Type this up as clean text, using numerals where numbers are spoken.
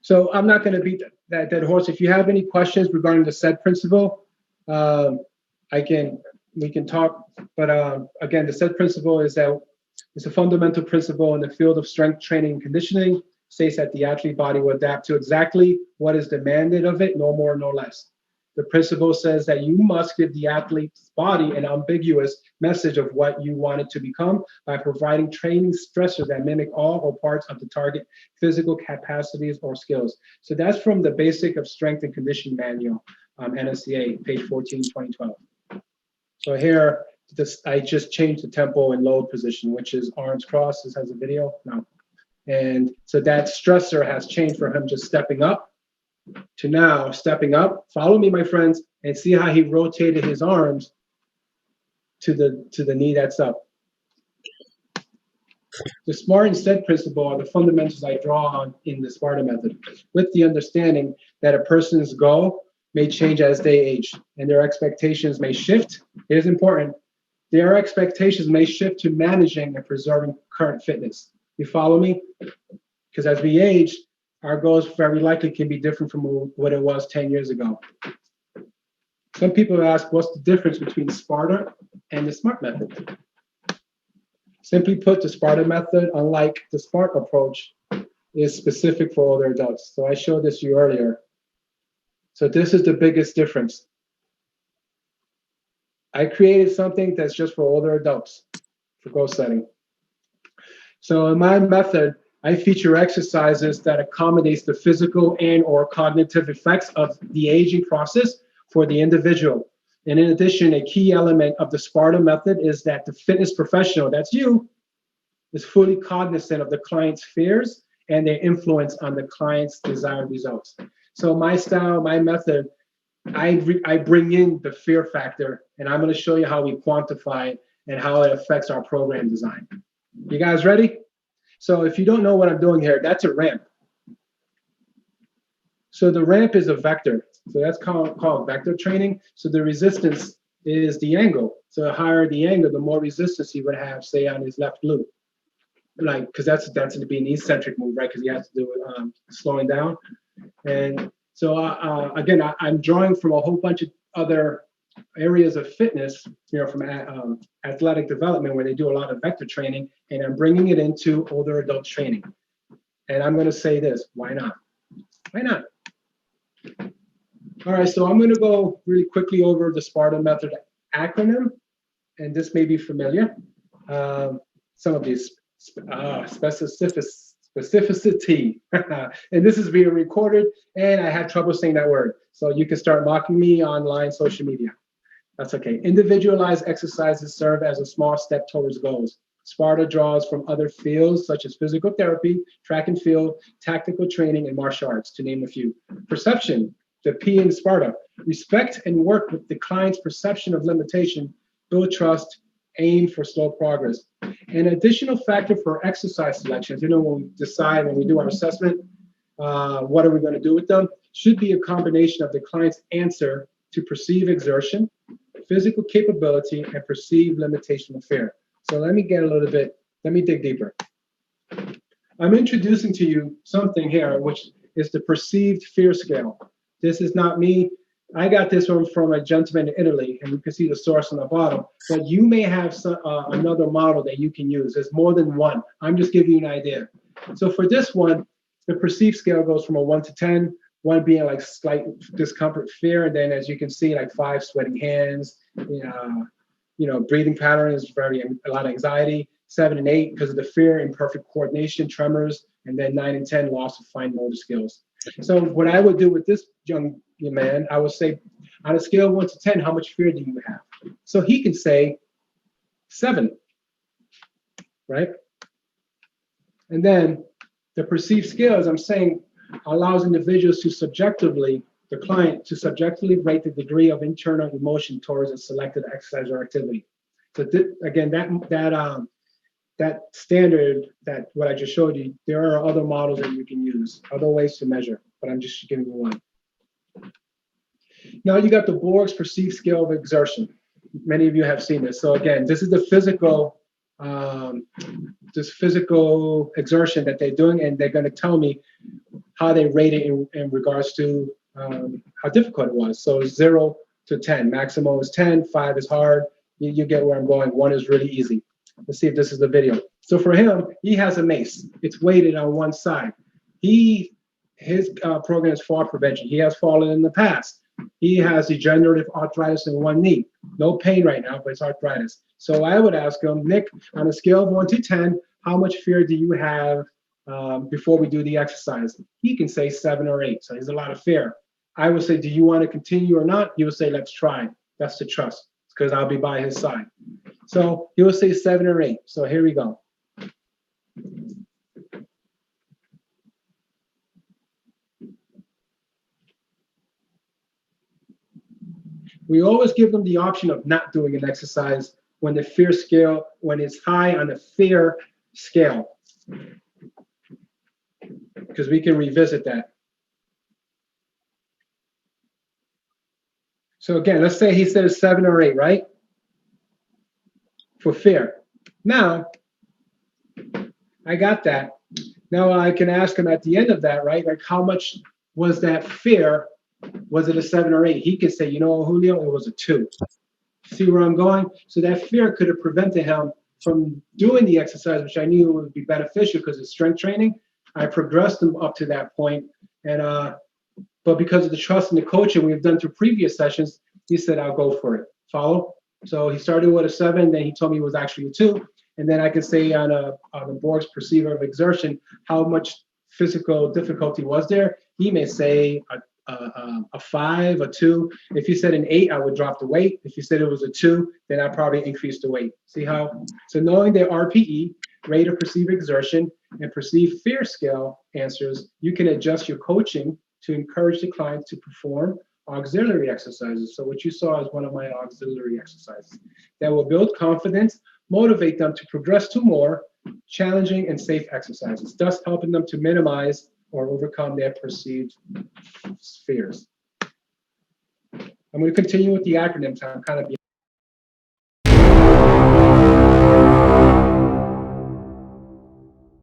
So I'm not going to beat that dead horse. If you have any questions regarding the SED principle, we can talk. But again, the SED principle is that it's a fundamental principle in the field of strength training and conditioning. States that the athlete body will adapt to exactly what is demanded of it, no more, no less. The principle says that you must give the athlete's body an ambiguous message of what you want it to become by providing training stressors that mimic all or parts of the target physical capacities or skills. So that's from the Basic of Strength and Conditioning Manual, NSCA, page 14, 2012. So here, I just changed the tempo and load position, which is arms crossed. This has a video now. And so that stressor has changed from him just stepping up to now stepping up. Follow me, my friends, and see how he rotated his arms to the knee that's up. The SMART and SED principle are the fundamentals I draw on in the SPARTA method, with the understanding that a person's goal may change as they age, and their expectations may shift. It is important. Their expectations may shift to managing and preserving current fitness. You follow me? Because as we age, our goals very likely can be different from what it was 10 years ago. Some people ask, what's the difference between SPARTA and the SMART method? Simply put, the SPARTA method, unlike the SMART approach, is specific for older adults. So I showed this to you earlier. So this is the biggest difference. I created something that's just for older adults, for goal setting. So in my method, I feature exercises that accommodates the physical and or cognitive effects of the aging process for the individual. And in addition, a key element of the SPARTA method is that the fitness professional, that's you, is fully cognizant of the client's fears and their influence on the client's desired results. So my style, my method, I bring in the fear factor, and I'm going to show you how we quantify it and how it affects our program design. You guys ready? So if you don't know what I'm doing here, that's a ramp. So the ramp is a vector. So that's called vector training. So the resistance is the angle. So the higher the angle, the more resistance he would have, say, on his left glute. Like, because that's going to be an eccentric move, right? Because he has to do it slowing down. And so again, I'm drawing from a whole bunch of other areas of fitness, you know, from athletic development, where they do a lot of vector training, and I'm bringing it into older adult training. And I'm going to say this: why not? Why not? All right, so I'm going to go really quickly over the SPARTA method acronym, and this may be familiar. Some of these specificity, and this is being recorded, and I had trouble saying that word. So you can start mocking me online, social media. That's okay. Individualized exercises serve as a small step towards goals. SPARTA draws from other fields such as physical therapy, track and field, tactical training, and martial arts, to name a few. Perception, the P in SPARTA: respect and work with the client's perception of limitation, build trust, aim for slow progress. An additional factor for exercise selections, you know, when we decide, when we do our assessment, what are we going to do with them, should be a combination of the client's answer to perceived exertion, physical capability, and perceived limitation of fear. So let me dig deeper. I'm introducing to you something here, which is the perceived fear scale. This is not me. I got this one from a gentleman in Italy, and you can see the source on the bottom, but you may have another model that you can use. There's more than one. I'm just giving you an idea. So for this one, the perceived scale goes from a 1 to 10, 1 being like slight discomfort, fear, and then as you can see, like 5, sweating hands, breathing patterns, a lot of anxiety, 7 and 8 because of the fear, imperfect coordination, tremors, and then 9 and 10, loss of fine motor skills. So what I would do with this young man, I would say, on a scale of 1 to 10, how much fear do you have? So he can say 7, right? And then the perceived scale, as I'm saying, allows individuals to the client to subjectively rate the degree of internal emotion towards a selected exercise or activity. So again, that standard, that what I just showed you, there are other models that you can use, other ways to measure, but I'm just giving you one. Now you got the Borg's perceived scale of exertion. Many of you have seen this. So again, this is the physical exertion that they're doing, and they're going to tell me how they rated in regards to how difficult it was. So 0 to 10, maximum is 10, 5 is hard. You get where I'm going. 1 is really easy. Let's see if this is the video. So for him, he has a mace. It's weighted on one side. His program is fall prevention. He has fallen in the past. He has degenerative arthritis in one knee. No pain right now, but it's arthritis. So I would ask him, Nick, on a scale of 1 to 10, how much fear do you have before we do the exercise? He can say 7 or 8. So there's a lot of fear. I would say, do you want to continue or not? He would say, let's try. That's the trust, because I'll be by his side. So he will say 7 or 8. So here we go. We always give them the option of not doing an exercise when the fear scale, when it's high on the fear scale, because we can revisit that. So again, let's say he says 7 or 8, right? For fear. Now, I got that. Now I can ask him at the end of that, right? Like, how much was that fear? Was it a 7 or 8? He could say, you know, Julio, it was a 2. See where I'm going? So that fear could have prevented him from doing the exercise, which I knew would be beneficial because it's strength training. I progressed him up to that point, and but because of the trust and the coaching we've done through previous sessions, he said, I'll go for it. Follow? So he started with a 7, then he told me it was actually a 2. And then I can say on the Borg's perceiver of exertion, how much physical difficulty was there. He may say a 5, a 2. If you said an 8, I would drop the weight. If you said it was a 2, then I probably increase the weight. See how? So knowing their RPE, rate of perceived exertion, and perceived fear scale answers, you can adjust your coaching to encourage the client to perform auxiliary exercises. So what you saw is one of my auxiliary exercises that will build confidence, motivate them to progress to more challenging and safe exercises, thus helping them to minimize or overcome their perceived fears. I'm going to continue with the acronyms. I'm kind of behind.